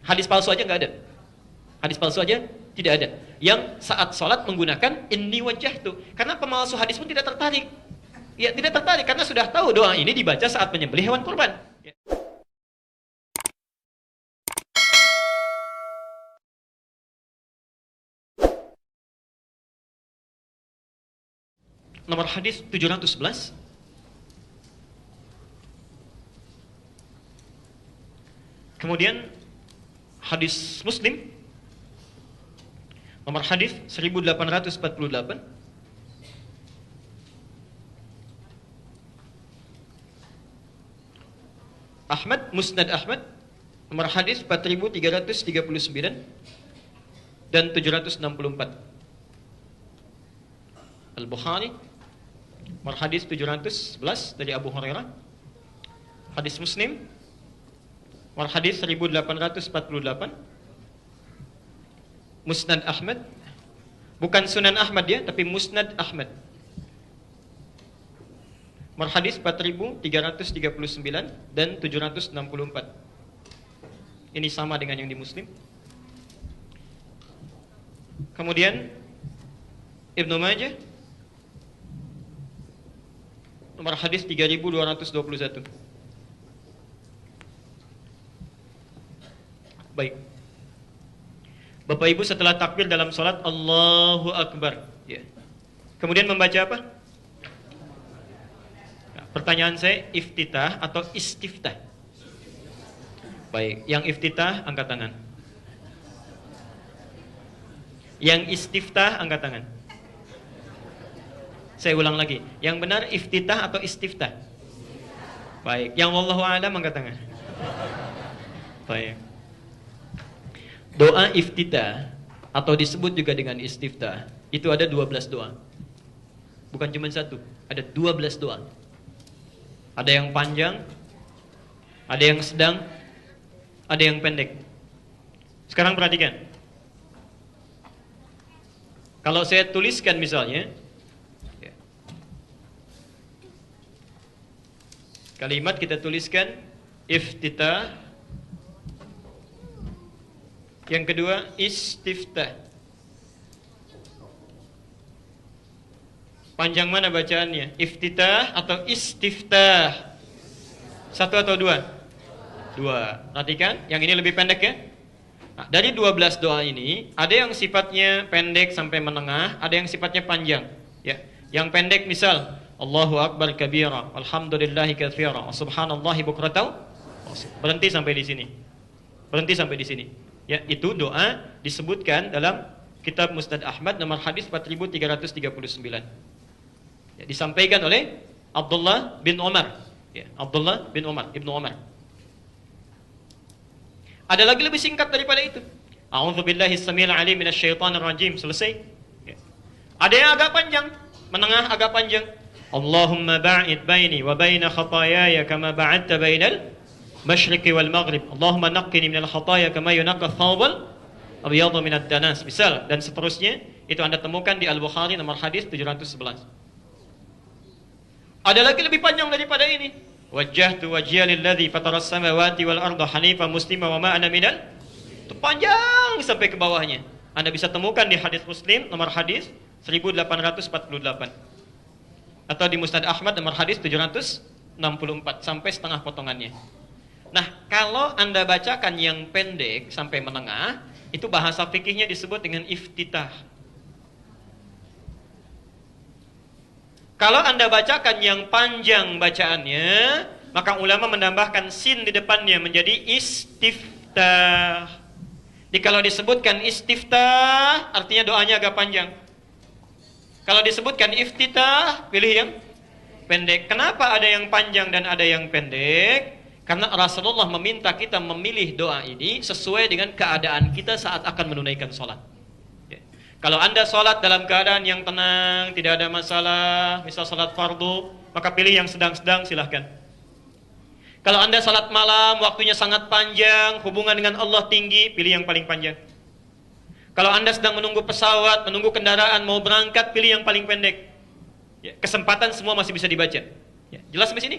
Hadis palsu aja nggak ada. Hadis palsu aja tidak ada. Yang saat sholat menggunakan inni wajjahtu. Karena pemalsu hadis pun tidak tertarik. Ya, tidak tertarik karena sudah tahu doa ini dibaca saat menyembelih hewan kurban. Ya. Nomor hadis 711. Kemudian hadis Muslim nomor hadis 1848. Ahmad, Musnad Ahmad nomor hadis 4339 dan 764. Al-Bukhari nomor hadis 711 dari Abu Hurairah. Hadis Muslim nomor hadis 1848. Musnad Ahmad, bukan Sunan Ahmad ya, tapi Musnad Ahmad. Nomor hadis 4339 dan 764. Ini sama dengan yang di Muslim. Kemudian Ibnu Majah nomor hadis 3221. Baik. Bapak Ibu setelah takbir dalam salat Allahu Akbar, ya. Kemudian membaca apa? Nah, pertanyaan saya, iftitah atau istiftah? Baik, yang iftitah angkat tangan. Yang istiftah angkat tangan. Saya ulang lagi, yang benar iftitah atau istiftah? Baik, yang wallahu a'lam angkat tangan. Baik. Doa iftitah atau disebut juga dengan istiftah itu ada 12 doa. Bukan cuma satu, ada 12 doa. Ada yang panjang, ada yang sedang, ada yang pendek. Sekarang perhatikan. Kalau saya tuliskan misalnya kalimat, kita tuliskan iftitah. Yang kedua istiftah. Panjang mana bacaannya? Iftitah atau istiftah? Satu atau dua? Dua. Perhatikan, yang ini lebih pendek ya. Nah, dari 12 doa ini, ada yang sifatnya pendek sampai menengah, ada yang sifatnya panjang. Ya. Yang pendek misal, Allahu Akbar kabira, alhamdulillahi katsira, subhanallahi bukratan. Berhenti sampai di sini. Berhenti sampai di sini. Ya, itu doa disebutkan dalam kitab Musnad Ahmad nomor hadis 4339. Ya, disampaikan oleh Abdullah bin Umar. Ya, Abdullah bin Umar, Ibnu Umar. Ada lagi lebih singkat daripada itu. A'udzubillahi as-sami'il 'alim minasyaitonir rajim. Selesai. Ya. Ada yang agak panjang, menengah agak panjang. Allahumma ba'id baini wa baina khataayaya kama ba'adta bainal masyriqi wal maghrib. Allahumma naqqini minal khataaya kama yunaqqa ath-thawbul abyadu minad danas. Misal dan seterusnya itu Anda temukan di Al-Bukhari nomor hadis 711. Ada lagi lebih panjang daripada ini. Wajjahtu wajhiya lilladzi fataras samawati wal arda hanifan muslima wa ma ana minal. Itu panjang sampai ke bawahnya. Anda bisa temukan di hadis Muslim nomor hadis 1848. Atau di Musnad Ahmad nomor hadis 764 sampai setengah potongannya. Nah, kalau Anda bacakan yang pendek sampai menengah, itu bahasa fikihnya disebut dengan iftitah. Kalau Anda bacakan yang panjang bacaannya, maka ulama menambahkan sin di depannya menjadi istiftah. Jadi kalau disebutkan istiftah, artinya doanya agak panjang. Kalau disebutkan iftitah, pilih yang pendek. Kenapa ada yang panjang dan ada yang pendek? Karena Rasulullah meminta kita memilih doa ini sesuai dengan keadaan kita saat akan menunaikan sholat. Ya. Kalau Anda sholat dalam keadaan yang tenang, tidak ada masalah, misal sholat fardu, maka pilih yang sedang-sedang, silahkan. Kalau Anda sholat malam, waktunya sangat panjang, hubungan dengan Allah tinggi, pilih yang paling panjang. Kalau Anda sedang menunggu pesawat, menunggu kendaraan, mau berangkat, pilih yang paling pendek. Ya. Kesempatan semua masih bisa dibaca. Ya. Jelas sampai sini?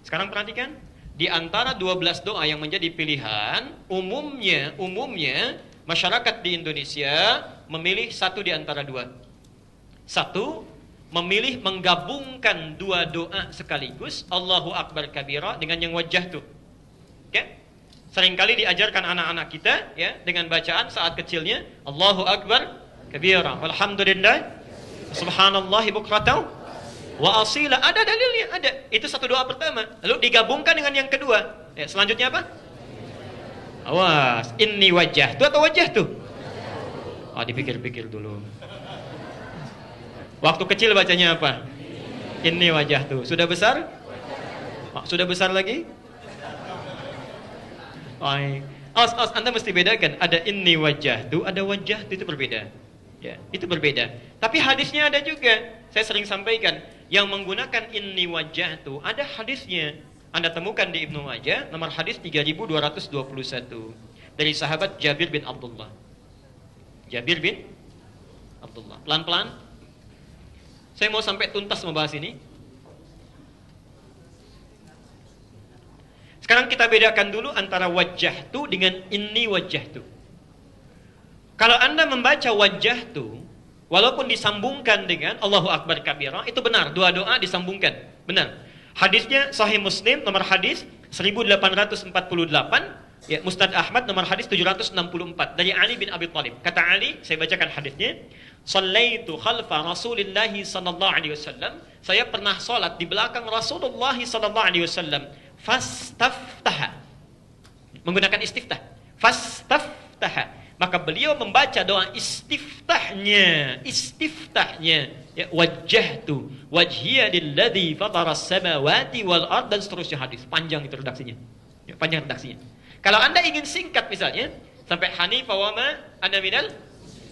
Sekarang perhatikan, Di antara 12 doa yang menjadi pilihan, umumnya masyarakat di Indonesia memilih satu di antara dua. Satu, memilih menggabungkan dua doa sekaligus, Allahu Akbar kabira dengan yang wajah tuh. Oke? Seringkali diajarkan anak-anak kita ya dengan bacaan saat kecilnya Allahu Akbar kabira, walhamdulillah, subhanallahi bukratan wa asila. Ada dalilnya, ada. Itu satu doa pertama. Lalu digabungkan dengan yang kedua. Ya, selanjutnya apa? Awas, inni wajah tuh atau wajah tuh? Oh, dipikir-pikir dulu. Waktu kecil bacanya apa? Inni wajah tuh. Sudah besar? Oh, sudah besar lagi? Awas, Anda mesti bedakan. Ada inni wajah tuh, ada wajah tuh, itu berbeda. Ya, itu berbeda. Tapi hadisnya ada juga. Saya sering sampaikan, yang menggunakan inni wajah tuh ada hadisnya. Anda temukan di Ibnu Majah, nomor hadis 3221 dari sahabat Jabir bin Abdullah. Jabir bin Abdullah. Pelan-pelan. Saya mau sampai tuntas membahas ini. Sekarang kita bedakan dulu antara wajah tu dengan inni wajah tu. Kalau Anda membaca wajah tu, walaupun disambungkan dengan Allahu Akbar kabira, itu benar. Dua doa disambungkan. Benar. Hadisnya Sahih Muslim, nomor hadis 1848. Ya, Musnad Ahmad, nomor hadis 764. Dari Ali bin Abi Thalib. Kata Ali, saya bacakan hadisnya. Sallaitu khalfa Rasulillahi sallallahu alaihi wasallam. Saya pernah salat di belakang Rasulullah sallallahu alaihi wasallam. Fastaftaha. Menggunakan istiftah. Fastaftaha. Maka beliau membaca doa istiftahnya. Ya, wajjahtu wajhiya lilladzi fataras samawati wal ard, dan seterusnya hadis. Panjang itu redaksinya. Ya, panjang redaksinya. Kalau Anda ingin singkat misalnya sampai hanifa wa ma ana minal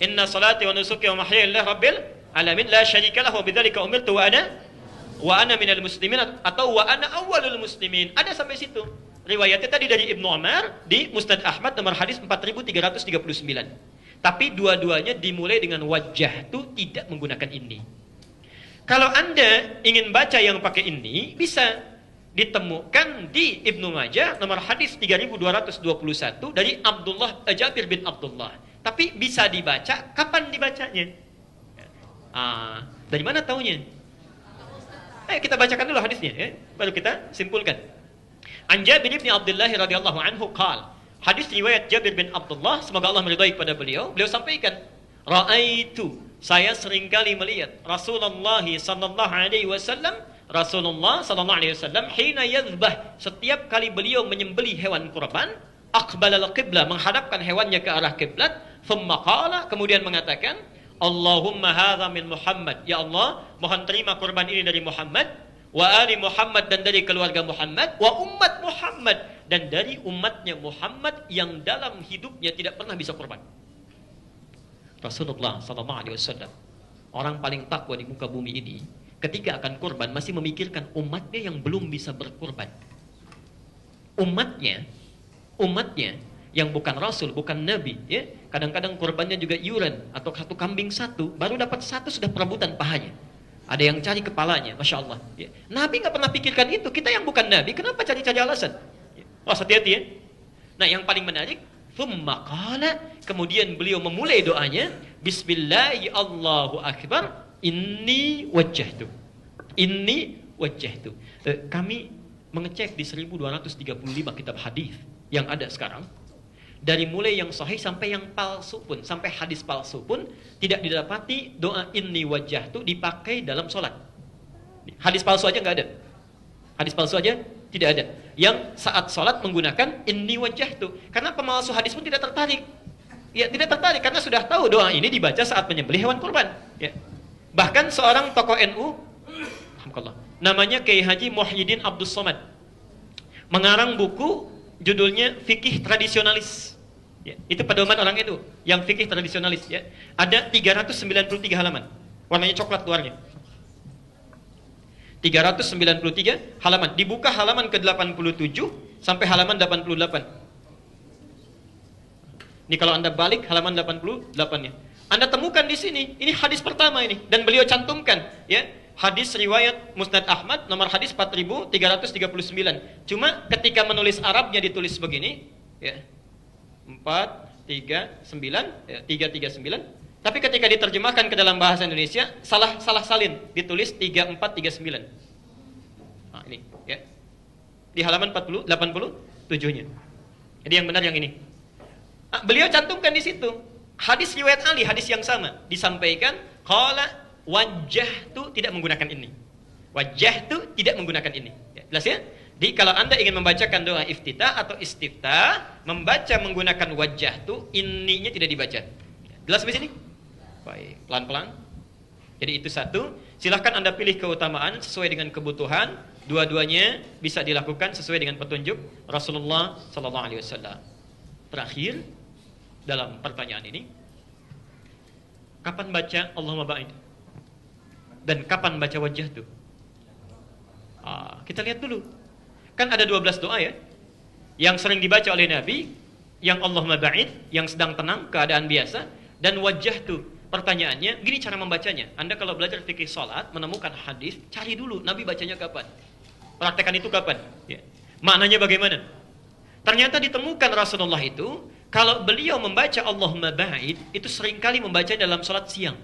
inna salati wa nusuki wa mahyaya lillahi rabbil alamin la syarika lahu wa bidzalika umirtu wa ana minal muslimin, atau wa ana awwalul muslimin. Ada sampai situ. Riwayatnya tadi dari Ibnu Umar di Musnad Ahmad nomor hadis 4339. Tapi dua-duanya dimulai dengan wajah itu, tidak menggunakan ini. Kalau Anda ingin baca yang pakai ini, bisa ditemukan di Ibnu Majah nomor hadis 3221 dari Jabir bin Abdullah. Tapi bisa dibaca, kapan dibacanya? Dari mana taunya? Ayo kita bacakan dulu hadisnya ya, baru kita simpulkan. An Jabir bin Abdullah radhiyallahu anhu qala. Hadis riwayat Jabir bin Abdullah, semoga Allah meridai kepada beliau. Beliau sampaikan, "Ra'aitu, saya seringkali melihat Rasulullah sallallahu alaihi wasallam, Rasulullah sallallahu alaihi wasallam hina yadhbah, setiap kali beliau menyembelih hewan kurban, aqbala al-qiblah, menghadapkan hewannya ke arah kiblat, thumma qala, kemudian mengatakan, Allahumma hadza min Muhammad, ya Allah, mohon terima kurban ini dari Muhammad, wa ali Muhammad, dan dari keluarga Muhammad, wa ummat Muhammad, dan dari umatnya Muhammad yang dalam hidupnya tidak pernah bisa kurban." Rasulullah sallallahu alaihi wasallam, orang paling takwa di muka bumi ini, ketika akan kurban masih memikirkan umatnya yang belum bisa berkurban. Umatnya yang bukan rasul, bukan nabi, ya. Kadang-kadang kurbannya juga iuran, atau satu kambing satu, baru dapat satu sudah perebutan pahanya. Ada yang cari kepalanya, masya Allah. Ya. Nabi nggak pernah pikirkan itu. Kita yang bukan nabi, kenapa cari-cari alasan? Ya. Oh, hati-hati ya. Nah, yang paling menarik, thumma qala, kemudian beliau memulai doanya, Bismillahi Allahu Akbar, inni wajjahtu. Inni wajjahtu. Kami mengecek di 1235 kitab hadis yang ada sekarang. Dari mulai yang sahih sampai yang palsu pun, sampai hadis palsu pun, tidak didapati doa inni wajah itu dipakai dalam sholat. Hadis palsu aja nggak ada. Hadis palsu aja tidak ada. Yang saat sholat menggunakan inni wajah itu. Karena pemalsu hadis pun tidak tertarik. Ya, tidak tertarik karena sudah tahu doa ini dibaca saat menyembelih hewan kurban. Ya. Bahkan seorang tokoh NU, namanya Kiai Haji Muhyiddin Abdus Somad, mengarang buku judulnya Fikih Tradisionalis. Ya, itu pedoman orang itu, yang fikih tradisionalis. Ya. Ada 393 halaman, warnanya coklat luarnya. 393 halaman. Dibuka halaman ke-87 sampai halaman 88. Ini kalau Anda balik halaman 88-nya. Anda temukan di sini, ini hadis pertama ini, dan beliau cantumkan, ya. Hadis riwayat Musnad Ahmad nomor hadis 4339. Cuma ketika menulis Arabnya ditulis begini, ya. 439, ya, 339. Tapi ketika diterjemahkan ke dalam bahasa Indonesia salah salin, ditulis 3439. Nah, ini, ya. Di halaman 87-nya. Jadi yang benar yang ini. Nah, beliau cantumkan di situ. Hadis riwayat Ali, hadis yang sama disampaikan, qala wajjahtu tidak menggunakan ini. Wajjahtu tidak menggunakan ini. Ya, jelas ya? Jadi kalau Anda ingin membacakan doa iftitah atau istiftah, membaca menggunakan wajjahtu, ininya tidak dibaca. Jelas di sini? Baik, pelan-pelan. Jadi itu satu. Silahkan Anda pilih keutamaan sesuai dengan kebutuhan. Dua-duanya bisa dilakukan sesuai dengan petunjuk Rasulullah sallallahu alaihi wasallam. Terakhir dalam pertanyaan ini, kapan baca Allahumma ba'id? Dan kapan baca wajjahtu? Kita lihat dulu. Kan ada 12 doa ya. Yang sering dibaca oleh Nabi, yang Allahumma ba'id, yang sedang tenang, keadaan biasa, dan wajjahtu. Pertanyaannya, gini cara membacanya. Anda kalau belajar fikih salat, menemukan hadis, cari dulu Nabi bacanya kapan. Praktekan itu kapan? Ya. Maknanya bagaimana? Ternyata ditemukan Rasulullah itu, kalau beliau membaca Allahumma ba'id, itu seringkali membaca dalam salat siang.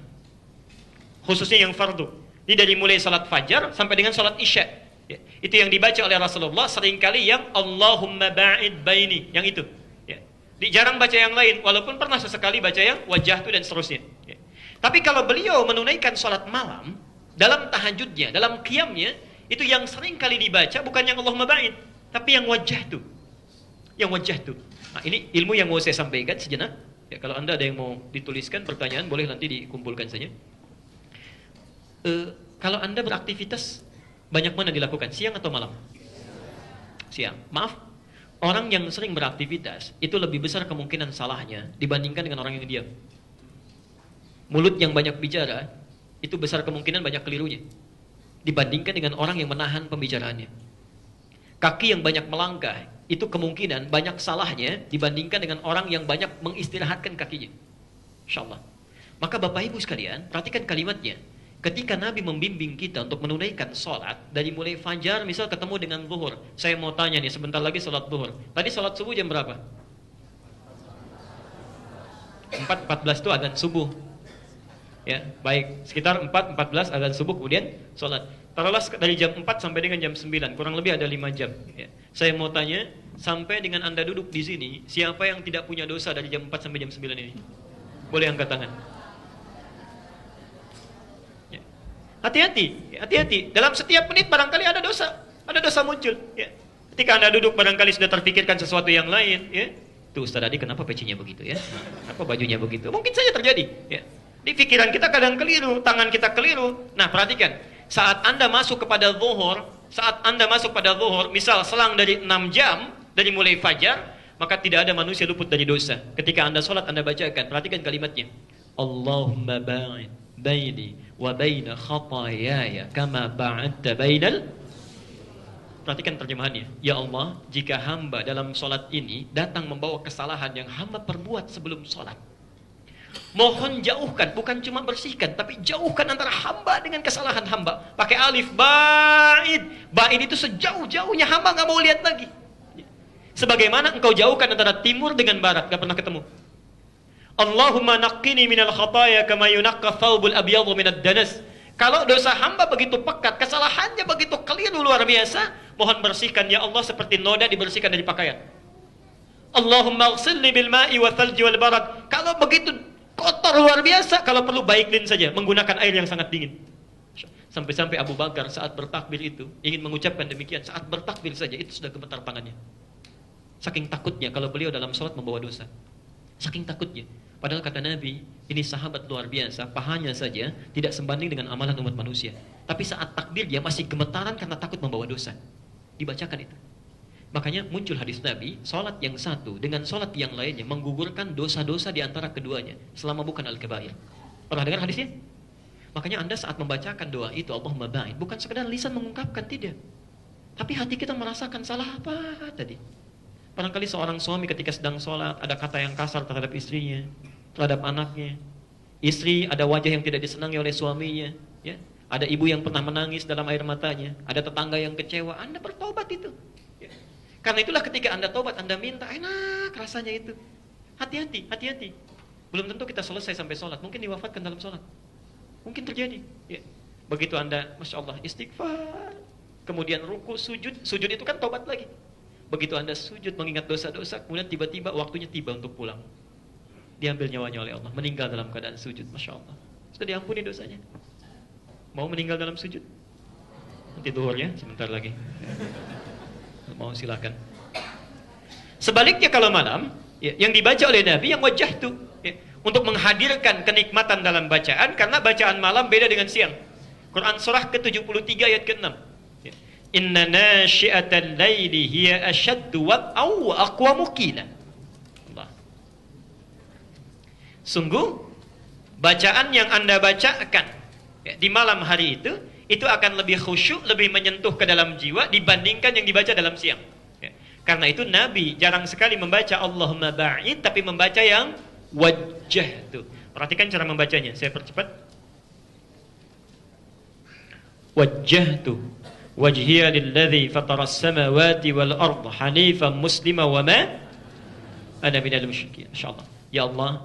Khususnya yang fardu. Ini dari mulai salat fajar sampai dengan salat isya. Ya. Itu yang dibaca oleh Rasulullah seringkali yang Allahumma ba'id baini, yang itu. Ya. Jarang baca yang lain, walaupun pernah sesekali baca yang wajjahtu dan seterusnya. Ya. Tapi kalau beliau menunaikan salat malam, dalam tahajudnya, dalam qiyamnya, itu yang seringkali dibaca bukan yang Allahumma ba'id, tapi yang wajjahtu. Yang wajjahtu. Nah, ini ilmu yang mau saya sampaikan sejenak. Ya, kalau Anda ada yang mau dituliskan pertanyaan, boleh nanti dikumpulkan saja. Kalau Anda beraktivitas, banyak mana dilakukan? Siang atau malam? Siang. Maaf, orang yang sering beraktivitas, itu lebih besar kemungkinan salahnya dibandingkan dengan orang yang diam. Mulut yang banyak bicara, itu besar kemungkinan banyak kelirunya dibandingkan dengan orang yang menahan pembicaraannya. Kaki yang banyak melangkah, itu kemungkinan banyak salahnya dibandingkan dengan orang yang banyak mengistirahatkan kakinya. InsyaAllah. Maka Bapak Ibu sekalian, perhatikan kalimatnya. Ketika Nabi membimbing kita untuk menunaikan sholat, dari mulai fajar misal ketemu dengan zuhur. Saya mau tanya nih, sebentar lagi sholat zuhur. Tadi sholat subuh jam berapa? 4.14 itu adzan subuh. Ya, baik, sekitar 4.14 adzan subuh, kemudian sholat. Taruhlah dari jam 4 sampai dengan jam 9, kurang lebih ada 5 jam. Ya. Saya mau tanya, sampai dengan Anda duduk di sini, siapa yang tidak punya dosa dari jam 4 sampai jam 9 ini? Boleh angkat tangan. Ya. Hati-hati, hati-hati. Dalam setiap menit barangkali ada dosa muncul. Ya. Ketika Anda duduk barangkali sudah terpikirkan sesuatu yang lain. Ya. Tuh Ustaz tadi kenapa pecinya begitu ya? Apa bajunya begitu? Mungkin saja terjadi. Ya. Di pikiran kita kadang keliru, tangan kita keliru. Nah, perhatikan, saat Anda masuk kepada zuhur, misal selang dari 6 jam dari mulai fajar, maka tidak ada manusia luput dari dosa. Ketika Anda sholat, Anda bacakan, perhatikan kalimatnya. Allahumma ba'id baini wa baina khatayaya kama ba'adta bainal. Perhatikan terjemahannya. Ya Allah, jika hamba dalam sholat ini datang membawa kesalahan yang hamba perbuat sebelum sholat, mohon jauhkan, bukan cuma bersihkan, tapi jauhkan antara hamba dengan kesalahan hamba. Pakai alif, ba'id. Ba'id itu sejauh-jauhnya hamba gak mau lihat lagi. Sebagaimana engkau jauhkan antara timur dengan barat, gak pernah ketemu. Allahumma naqqini minal khataya kama yunaqqa thawbul abyadu minad danas. Kalau dosa hamba begitu pekat, kesalahannya begitu keliru luar biasa, mohon bersihkan ya Allah seperti noda dibersihkan dari pakaian. Allahumma ighsilni bil ma'i wa thalji wal barad. Kalau begitu kotor luar biasa, kalau perlu baiklin saja menggunakan air yang sangat dingin. Sampai-sampai Abu Bakar saat bertakbir itu ingin mengucapkan demikian, saat bertakbir saja itu sudah gemetar tangannya. Saking takutnya kalau beliau dalam sholat membawa dosa. Saking takutnya. Padahal kata Nabi, ini sahabat luar biasa, pahanya saja tidak sebanding dengan amalan umat manusia. Tapi saat takbir dia masih gemetaran karena takut membawa dosa. Dibacakan itu. Makanya muncul hadis Nabi, sholat yang satu dengan sholat yang lainnya menggugurkan dosa-dosa di antara keduanya selama bukan al-kabair. Pernah dengar hadisnya? Makanya Anda saat membacakan doa itu, Allahumma ba'id, bukan sekedar lisan mengungkapkan, tidak. Tapi hati kita merasakan salah apa tadi. Barangkali seorang suami ketika sedang sholat ada kata yang kasar terhadap istrinya, terhadap anaknya. Istri ada wajah yang tidak disenangi oleh suaminya, ya. Ada ibu yang pernah menangis dalam air matanya, ada tetangga yang kecewa, Anda bertobat itu. Ya. Karena itulah ketika Anda tobat, Anda minta, enak rasanya itu. Hati-hati, hati-hati. Belum tentu kita selesai sampai sholat, mungkin diwafatkan dalam sholat. Mungkin terjadi. Ya. Begitu Anda, Masya Allah, istighfar. Kemudian ruku, sujud. Sujud itu kan tobat lagi. Begitu Anda sujud mengingat dosa-dosa, kemudian tiba-tiba waktunya tiba untuk pulang. Diambil nyawanya oleh Allah, meninggal dalam keadaan sujud. Masya Allah. Sudah diampuni dosanya. Mau meninggal dalam sujud? Nanti duhur ya, sebentar lagi. Mau silakan. Sebaliknya kalau malam, ya, yang dibaca oleh Nabi yang wajah itu ya, untuk menghadirkan kenikmatan dalam bacaan, karena bacaan malam beda dengan siang. Quran surah ke-73 ayat ke-6. Ya. Inna nasyi'atal laili hiya ashaddu wat'aw wa aqwamu qila. Allah. Sungguh bacaan yang Anda bacakan ya, di malam hari itu akan lebih khusyuk, lebih menyentuh ke dalam jiwa dibandingkan yang dibaca dalam siang. Ya. Karena itu Nabi jarang sekali membaca Allahumma ba'id, tapi membaca yang wajah itu. Perhatikan cara membacanya. Saya percepat. Wajjahtu wajhiya lilladzi fataras samawati wal arda hanifan muslima wa ma ana minal musyrikin. Insyaallah. Ya Allah,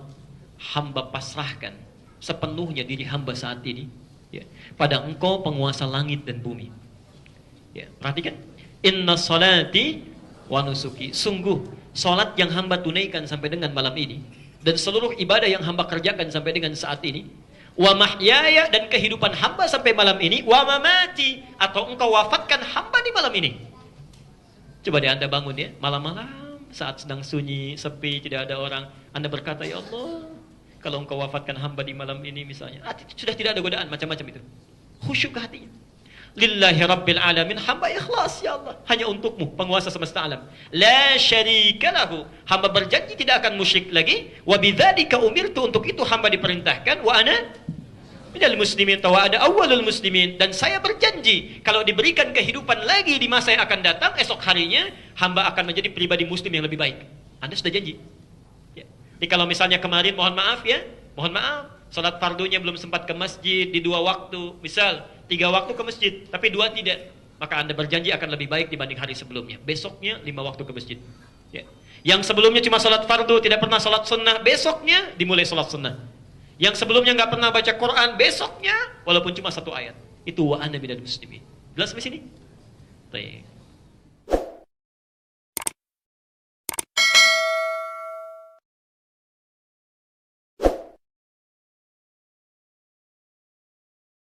hamba pasrahkan sepenuhnya diri hamba saat ini ya, pada Engkau penguasa langit dan bumi. Ya, perhatikan. Inna salati wa nusuki. Sungguh salat yang hamba tunaikan sampai dengan malam ini dan seluruh ibadah yang hamba kerjakan sampai dengan saat ini, wa mahyaya, dan kehidupan hamba sampai malam ini, wa mamati, atau Engkau wafatkan hamba di malam ini. Coba deh Anda bangun ya, malam-malam saat sedang sunyi, sepi, tidak ada orang, Anda berkata, ya Allah, kalau Engkau wafatkan hamba di malam ini misalnya, sudah tidak ada godaan macam-macam itu. Khusyuk ke hatinya. Lillahi rabbil alamin, hamba ikhlas ya Allah, hanya untukmu penguasa semesta alam. La syarika lahu, hamba berjanji tidak akan musyrik lagi. Wa bidzalika umirtu, untuk itu hamba diperintahkan. Wa ana minal muslimin, wa ada awwalul muslimin, dan saya berjanji kalau diberikan kehidupan lagi di masa yang akan datang, esok harinya hamba akan menjadi pribadi muslim yang lebih baik. Anda sudah janji ya. Jadi kalau misalnya kemarin mohon maaf ya, mohon maaf, salat fardunya belum sempat ke masjid di 2 waktu, misal 3 waktu ke masjid, tapi 2 tidak, maka Anda berjanji akan lebih baik dibanding hari sebelumnya. Besoknya 5 waktu ke masjid. Ya. Yang sebelumnya cuma salat fardu, tidak pernah salat sunnah, besoknya dimulai salat sunnah. Yang sebelumnya nggak pernah baca Quran, besoknya walaupun cuma 1 ayat. Itu wa ana minal muslimin. Jelas sampai sini? Baik.